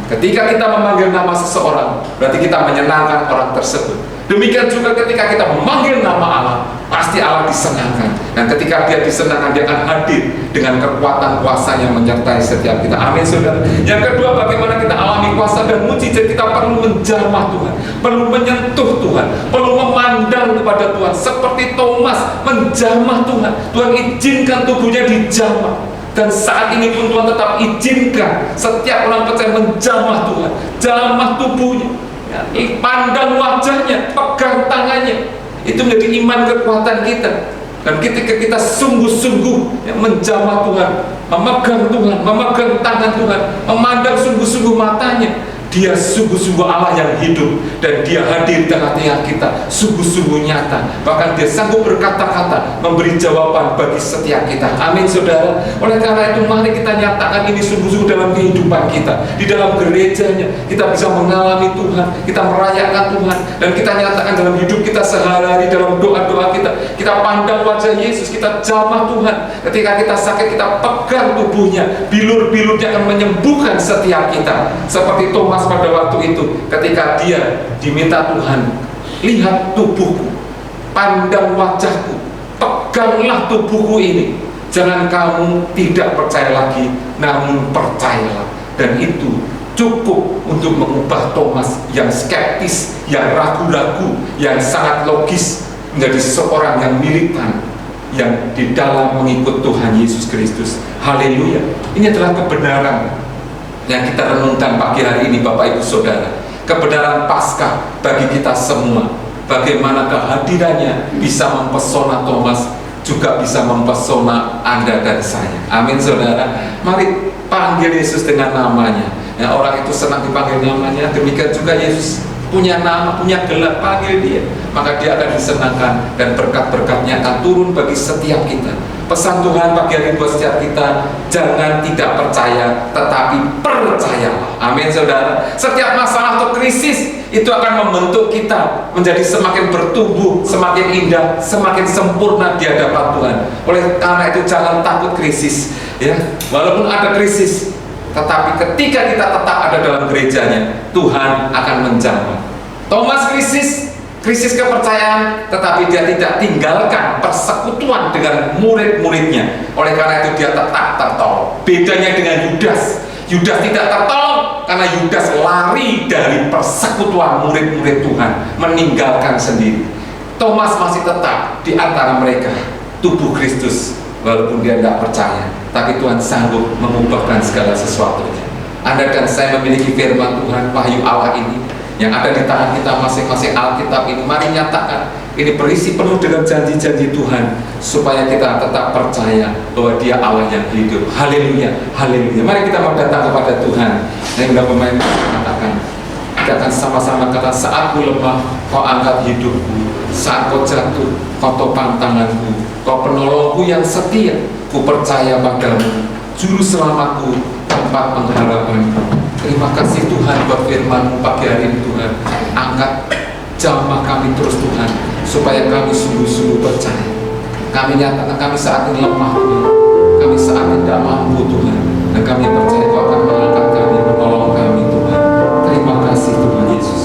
Ketika kita memanggil nama seseorang, berarti kita menyenangkan orang tersebut. Demikian juga ketika kita memanggil nama Allah, pasti Allah disenangkan. Dan ketika Dia disenangkan, Dia akan hadir dengan kekuatan kuasa-Nya menyertai setiap kita. Amin, saudara. Yang kedua, bagaimana kita alami kuasa dan mujizat? Kita perlu menjamah Tuhan, perlu menyentuh Tuhan, perlu memandang kepada Tuhan. Seperti Thomas menjamah Tuhan. Tuhan izinkan tubuhnya dijamah. Dan saat ini pun Tuhan tetap izinkan setiap orang percaya menjamah Tuhan, jamah tubuhnya, ya, pandang wajahnya, pegang tangannya. Itu menjadi iman kekuatan kita. Dan ketika kita sungguh-sungguh, ya, menjamah Tuhan, memegang Tuhan, memegang tangan Tuhan, memandang sungguh-sungguh matanya, Dia sungguh-sungguh Allah yang hidup, dan Dia hadir di tengah-tengah kita, sungguh-sungguh nyata. Bahkan Dia sanggup berkata-kata, memberi jawaban bagi setiap kita. Amin, saudara. Oleh karena itu, mari kita nyatakan ini sungguh-sungguh dalam kehidupan kita. Di dalam gerejanya, kita bisa mengalami Tuhan, kita merayakan Tuhan, dan kita nyatakan dalam hidup kita sehari-hari, dalam doa-doa kita. Kita pandang wajah Yesus, kita jamah Tuhan. Ketika kita sakit, kita pegang tubuhnya, bilur-bilurnya akan menyembuhkan setiap kita. Seperti Thomas pada waktu itu, ketika dia diminta Tuhan, lihat tubuhku, pandang wajahku, peganglah tubuhku ini. Jangan kamu tidak percaya lagi, namun percayalah. Dan itu cukup untuk mengubah Thomas yang skeptis, yang ragu-ragu, yang sangat logis menjadi seorang yang militan, yang di dalam mengikut Tuhan Yesus Kristus. Haleluya. Ini adalah kebenaran yang kita renungkan pagi hari ini, Bapak Ibu Saudara. Kebenaran Paskah bagi kita semua. Bagaimana kehadirannya bisa mempesona Thomas, juga bisa mempesona Anda dan saya. Amin, saudara. Mari panggil Yesus dengan namanya. Ya, orang itu senang dipanggil namanya. Demikian juga Yesus punya nama, punya gelar, panggil dia, maka dia akan disenangkan dan berkat-berkatnya akan turun bagi setiap kita. Pesan Tuhan pagi hari buat setiap kita, jangan tidak percaya, tetapi percayalah. Amin, saudara. Setiap masalah atau krisis itu akan membentuk kita menjadi semakin bertumbuh, semakin indah, semakin sempurna di hadapan Tuhan. Oleh karena itu jangan takut krisis, ya. Walaupun ada krisis, tetapi ketika kita tetap ada dalam gerejanya, Tuhan akan menjamah. Thomas krisis kepercayaan, tetapi dia tidak tinggalkan persekutuan dengan murid-muridnya. Oleh karena itu dia tetap tertolong. Bedanya dengan Yudas tidak tertolong karena Yudas lari dari persekutuan murid-murid Tuhan, meninggalkan sendiri. Thomas masih tetap di antara mereka, tubuh Kristus, walaupun dia tidak percaya, tapi Tuhan sanggup mengubahkan segala sesuatunya. Anda dan saya memiliki firman Tuhan, wahyu Allah ini yang ada di tangan kita masing-masing. Alkitab ini mari nyatakan, ini berisi penuh dengan janji-janji Tuhan, supaya kita tetap percaya bahwa Dia Allah yang hidup. Haleluya, haleluya. Mari kita mau datang kepada Tuhan. Yang pemain mengatakan, kita akan sama-sama kata, saat ku lemah, kau angkat hidupku. Saat kau jatuh, kau topang tanganku. Kau penolongku yang setia, ku percaya padamu. Juru selamatku, tempat pengharapanku. Terima kasih Tuhan buat firman-Mu pagi hari ini Tuhan. Angkat jamah kami terus Tuhan, supaya kami sungguh-sungguh percaya. Kami nyatakan kami saat ini lemah Tuhan, kami saat ini tidak mampu Tuhan, dan kami percaya Kau akan mengangkat kami, menolong kami Tuhan. Terima kasih Tuhan Yesus.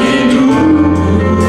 Hidupku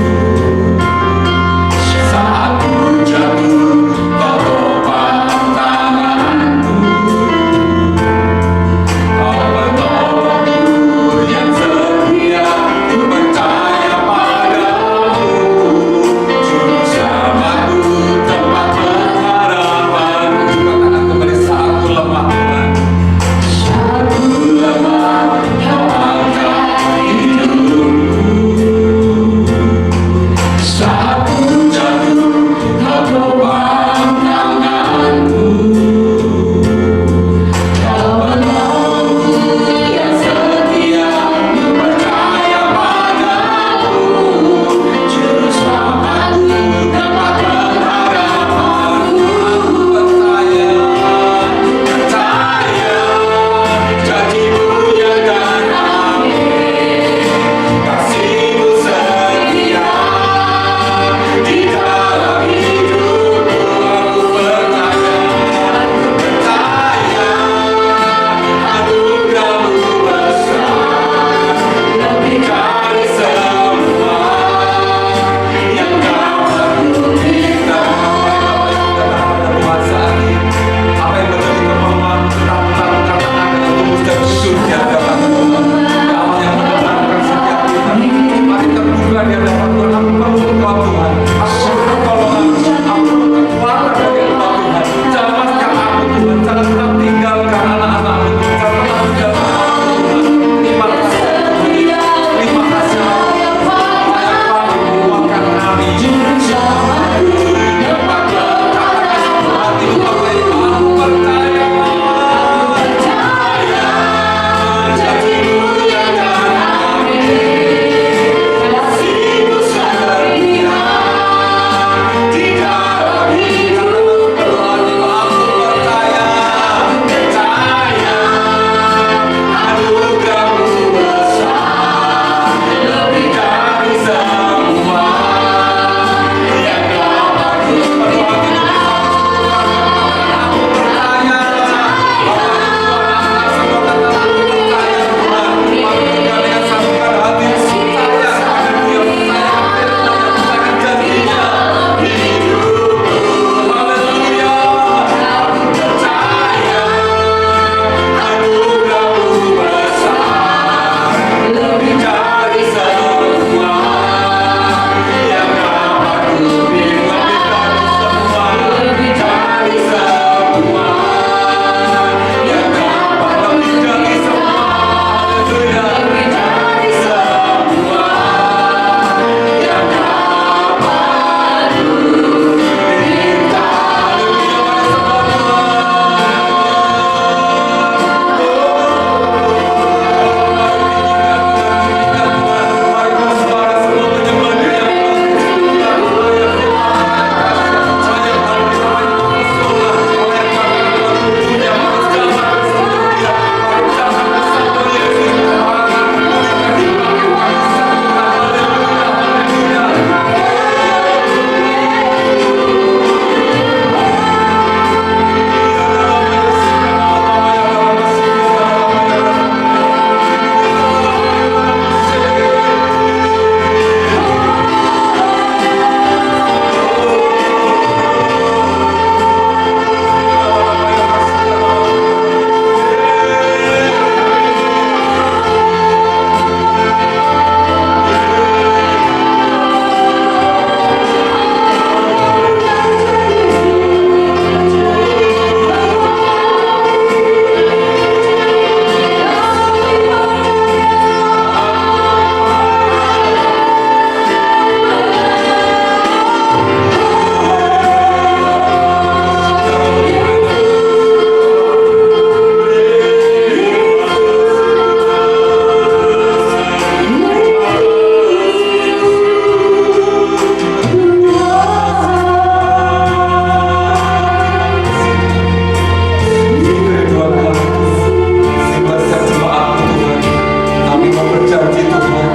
berjanji Tuhan,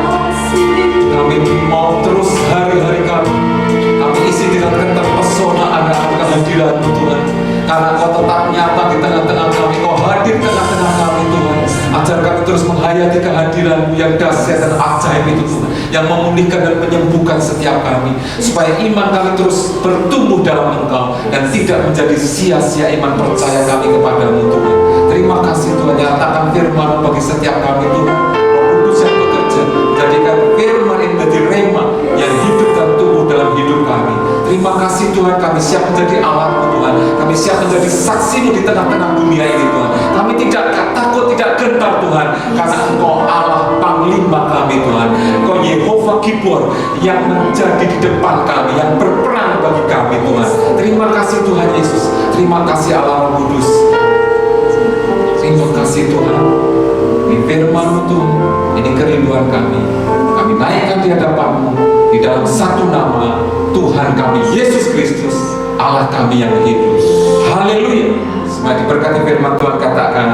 kami mau terus hari-hari kami isi dengan keterpesonaan akan kehadiran-Mu Tuhan. Karena Kau tetap nyata di tengah-tengah kami, Kau hadir di tengah-tengah kami Tuhan. Ajar kami terus menghayati kehadiran-Mu yang dahsyat dan ajaib itu Tuhan, yang memulihkan dan menyembuhkan setiap kami, supaya iman kami terus bertumbuh dalam Engkau dan tidak menjadi sia-sia iman percaya kami kepada-Mu Tuhan. Terima kasih Tuhan, nyatakan firman bagi setiap kami Tuhan. Roh Kudus yang bekerja, jadikan firman ini menjadi rema yang hidup dan tumbuh dalam hidup kami. Terima kasih Tuhan, kami siap menjadi alat-Mu Tuhan. Kami siap menjadi saksi-Mu di tengah-tengah dunia ini Tuhan. Kami tidak takut, tidak gentar Tuhan, karena Engkau Allah Panglima kami Tuhan. Engkau Yehova Kibor yang menjadi di depan kami, yang berperang bagi kami Tuhan. Terima kasih Tuhan Yesus. Terima kasih Allah Roh Kudus. Terima kasih Tuhan. Ini firman-Mu Tuhan, ini kerinduan kami. Kami naikkan di hadapan-Mu di dalam satu nama, Tuhan kami Yesus Kristus, Allah kami yang hidup. Haleluya. Semoga diberkati firman Tuhan, katakan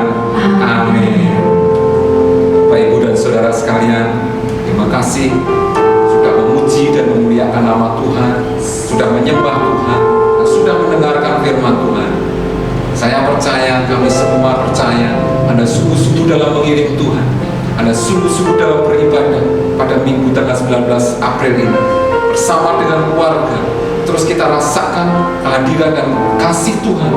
amin. Bapak Ibu dan Saudara sekalian, terima kasih sudah memuji dan memuliakan nama Tuhan, sudah menyembah Tuhan, dan sudah mendengarkan firman Tuhan. Saya percaya, kami semua percaya, Anda sungguh-sungguh dalam mengiring Tuhan, Anda sungguh-sungguh dalam beribadah pada minggu tanggal 19 April ini bersama dengan keluarga. Terus kita rasakan kehadiran dan kasih Tuhan,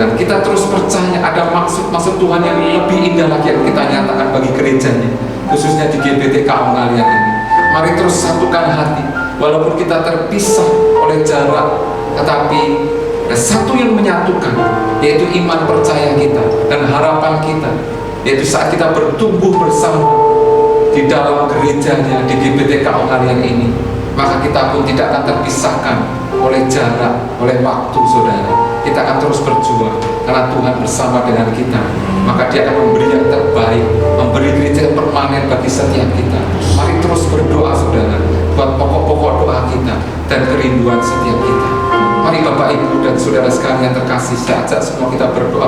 dan kita terus percaya ada maksud-maksud Tuhan yang lebih indah lagi yang kita nyatakan bagi gerejanya, khususnya di GBT Kaungalian ini. Mari terus satukan hati, walaupun kita terpisah oleh jarak, tetapi ada satu yang menyatukan, yaitu iman percaya kita dan harapan kita, yaitu saat kita bertumbuh bersama di dalam gerejanya di GBT Kaungalian ini, maka kita pun tidak akan terpisahkan oleh jarak, oleh waktu saudara. Kita akan terus berjuang karena Tuhan bersama dengan kita. Maka Dia akan memberi yang terbaik, memberi gereja yang permanen bagi setiap kita. Mari terus berdoa saudara, buat pokok-pokok doa kita dan kerinduan setiap kita. Mari Bapak Ibu dan Saudara sekalian terkasih, saya ajak semua kita berdoa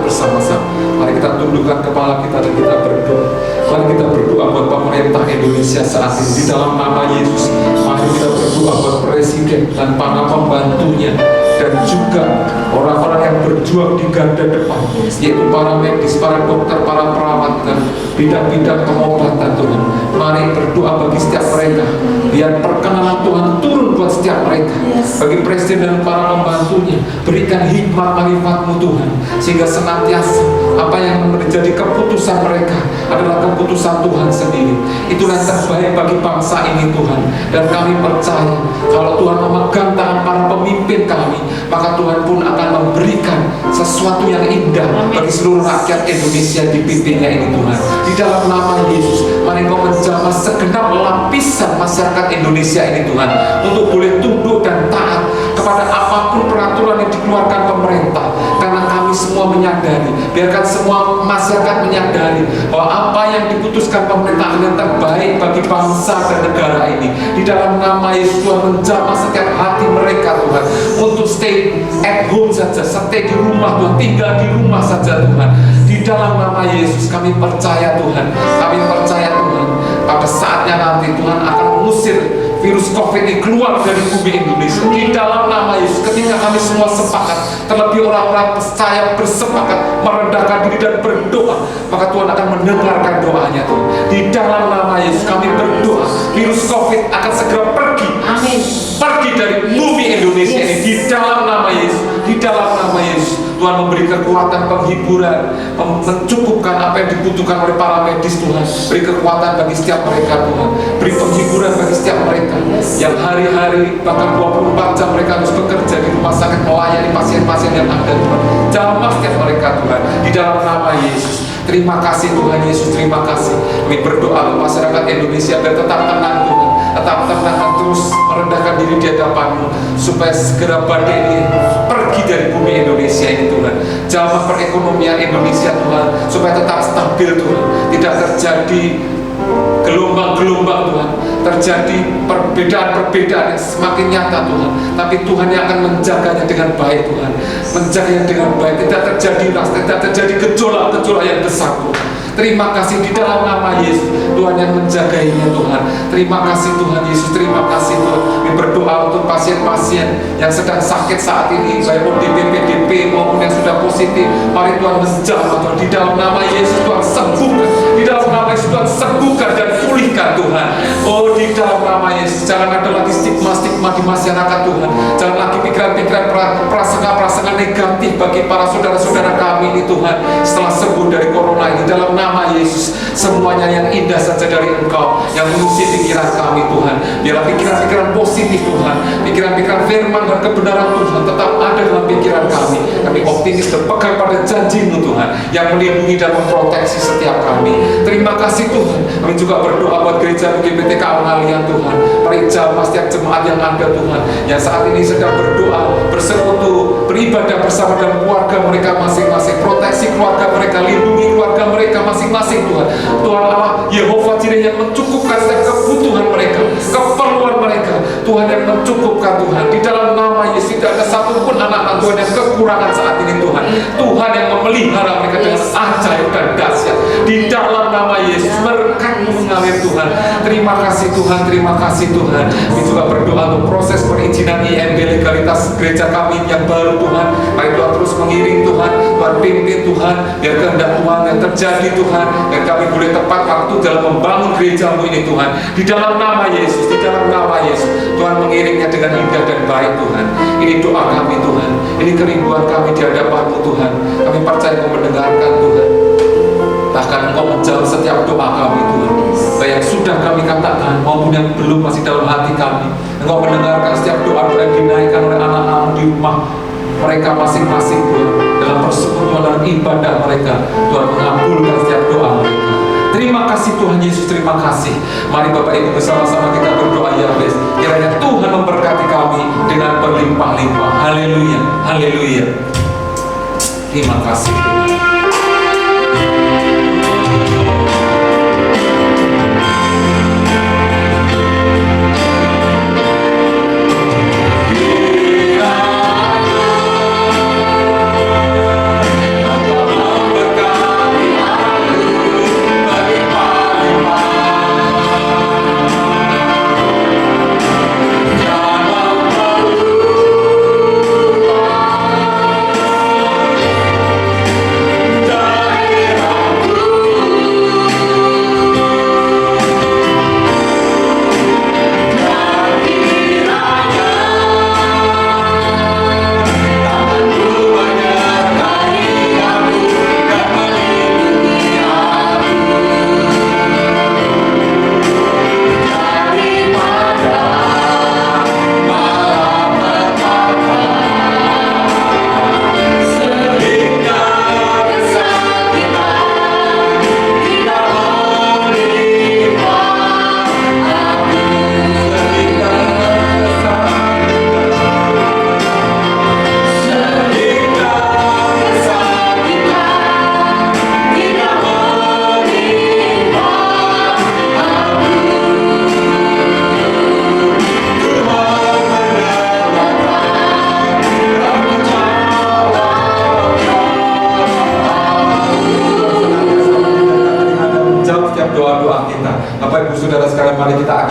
bersama-sama. Mari kita tundukkan kepala kita dan kita berdoa. Mari kita berdoa buat pemerintah Indonesia saat ini di dalam nama Yesus. Mari kita berdoa buat presiden dan para pembantunya, dan juga orang-orang yang berjuang di garda depan, yaitu para medis, para dokter, para perawat, dan bidang-bidang pengobatan Tuhan. Mari berdoa bagi setiap mereka, biar perkenanan Tuhan turun buat setiap mereka. Bagi presiden dan para pembantunya, berikan hikmat marifat-Mu Tuhan, sehingga senantiasa apa yang menjadi keputusan mereka adalah keputusan Tuhan sendiri. Itulah yang terbaik bagi bangsa ini Tuhan. Dan kami percaya kalau Tuhan memegang tangan para pemimpin kami, maka Tuhan pun akan memberikan sesuatu yang indah bagi seluruh rakyat Indonesia dipimpinnya ini Tuhan. Di dalam nama Yesus, mari Engkau menjamah segenap lapisan masyarakat Indonesia ini Tuhan, untuk boleh tunduk dan taat kepada apapun peraturan yang dikeluarkan pemerintah. Karena kami semua menyadari, biarkan semua masyarakat menyadari bahwa apa yang diputuskan pemerintah yang terbaik bagi bangsa dan negara ini. Di dalam nama Yesus, Tuhan menjamah setiap hati mereka Tuhan, untuk stay at home saja, stay di rumah Tuhan, tinggal di rumah saja Tuhan. Di dalam nama Yesus kami percaya Tuhan, kami percaya Tuhan, pada saatnya nanti Tuhan akan mengusir virus COVID ini keluar dari bumi Indonesia. Di dalam nama Yesus, ketika kami semua sepakat, terlebih orang-orang percaya bersepakat merendahkan diri dan berdoa, maka Tuhan akan mendengarkan doanya Tuhan. Di dalam nama Yesus kami berdoa, virus COVID akan segera pergi. Amin. Pergi dari bumi Indonesia ini. Di dalam nama Yesus, di dalam nama Yesus, Tuhan memberi kekuatan penghiburan, mencukupkan apa yang dibutuhkan oleh para medis Tuhan. Beri kekuatan bagi setiap mereka Tuhan, beri penghiburan bagi setiap mereka yang hari-hari bahkan 24 jam mereka harus bekerja di rumah sakit melayani pasien-pasien yang ada Tuhan. Jamah setiap mereka Tuhan, di dalam nama Yesus. Terima kasih Tuhan Yesus, terima kasih. Kami berdoa untuk masyarakat Indonesia biar tetap tenang Tuhan, tetap tenang dan terus merendahkan diri di hadapan-Mu, supaya segera badai ini pergi dari bumi Indonesia ini Tuhan. Jamah perekonomian Indonesia Tuhan, supaya tetap stabil Tuhan, tidak terjadi gelombang-gelombang Tuhan, terjadi perbedaan-perbedaan yang semakin nyata Tuhan, tapi Tuhan yang akan menjaganya dengan baik Tuhan, menjaganya dengan baik, tidak terjadi ras, tidak terjadi gejolak-gejolak yang besar Tuhan. Terima kasih di dalam nama Yesus, Tuhan yang menjagainya Tuhan. Terima kasih Tuhan Yesus, terima kasih Tuhan. Kami berdoa untuk pasien-pasien yang sedang sakit saat ini, baik ODP, PDP maupun yang sudah positif. Mari Tuhan menjamah Tuhan, di dalam nama Yesus Tuhan sembuhkan, di dalam nama Yesus Tuhan sembuhkan dan pulihkan Tuhan. Oh, di dalam nama Yesus, jangan ada lagi stigma-stigma di masyarakat Tuhan. Jangan lagi pikiran-pikiran prasangka-prasangka negatif bagi para saudara-saudara kami ini Tuhan. Setelah sembuh dari corona ini, dalam nama Yesus, semuanya yang indah saja dari Engkau yang mengisi pikiran kami Tuhan. Biarlah pikiran-pikiran positif Tuhan, pikiran-pikiran firman dan kebenaran Tuhan tetap ada dalam pikiran kami. Kami optimis berpegang pada janji-Mu Tuhan yang melindungi dan memproteksi setiap kami. Terima kasih Tuhan. Kami juga berdoa buat gereja GBTK Pengalian Tuhan. Mari jamaah setiap jemaat yang ada Tuhan, yang saat ini sedang berdoa, bersekutu, beribadah bersama dengan keluarga mereka masing-masing. Proteksi keluarga mereka, lindungi keluarga mereka masing-masing Tuhan. Tuhan Allah Yehova Jireh yang mencukupkan setiap kebutuhan mereka, keperluan mereka. Tuhan yang mencukupkan Tuhan. Di dalam nama Yesus tidak ada satupun anak-anak Tuhan yang kekurangan saat ini Tuhan. Tuhan yang memelihara mereka dengan ajaib dan dahsyat. Di dalam nama Yesus berkat-Mu mengalir Tuhan. Terima kasih Tuhan, terima kasih Tuhan. Kami juga berdoa untuk proses perizinan IMB legalitas gereja kami yang baru Tuhan. Mari Tuhan terus mengiring Tuhan, Tuhan pimpin Tuhan, biar kehendak Tuhan yang terjadi Tuhan, dan kami boleh tepat waktu dalam membangun gereja-Mu ini Tuhan. Di dalam nama Yesus, di dalam nama Yesus, Tuhan mengiringnya dengan indah dan baik Tuhan. Ini doa kami Tuhan, ini kerinduan kami di hadapan-Mu Tuhan. Kami percaya Engkau mendengarkan Tuhan. Bahkan Engkau menjawab setiap doa kami Tuhan, baik yang sudah kami katakan maupun yang belum masih dalam hati kami. Engkau mendengarkan setiap doa-doa yang dinaikkan oleh anak-anak di rumah mereka masing-masing Tuhan. Dalam persekutuan dan ibadah mereka, Tuhan mengabulkan setiap doa mereka. Terima kasih Tuhan Yesus, terima kasih. Mari Bapak Ibu bersama-sama kita berdoa ya Bes. Kiranya Tuhan memberkati kami dengan berlimpah-limpah. Haleluya, haleluya. Terima kasih Tuhan.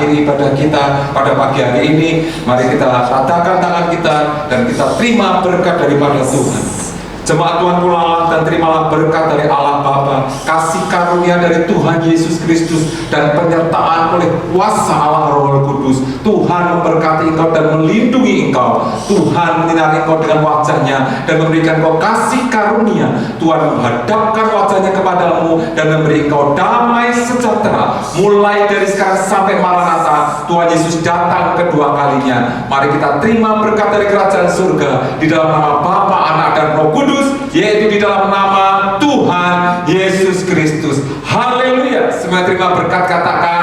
Ibadah kita pada pagi hari ini, mari kita ratakan tangan kita dan kita terima berkat daripada Tuhan. Jemaat Tuhan pulanglah dan terimalah berkat dari Allah Bapa, kasih karunia dari Tuhan Yesus Kristus, dan penyertaan oleh kuasa Allah Roh Kudus. Tuhan memberkati engkau dan melindungi engkau. Tuhan menyinari engkau dengan wajahnya dan memberikan engkau kasih karunia. Tuhan menghadapkan wajahnya kepadamu dan memberi engkau damai sejahtera. Mulai dari sekarang sampai Maranatha, Tuhan Yesus datang kedua kalinya. Mari kita terima berkat dari kerajaan surga di dalam nama Bapa, Anak, dan Roh Kudus, yaitu di dalam nama Tuhan Yesus Kristus. Haleluya. Semua terima berkat, katakan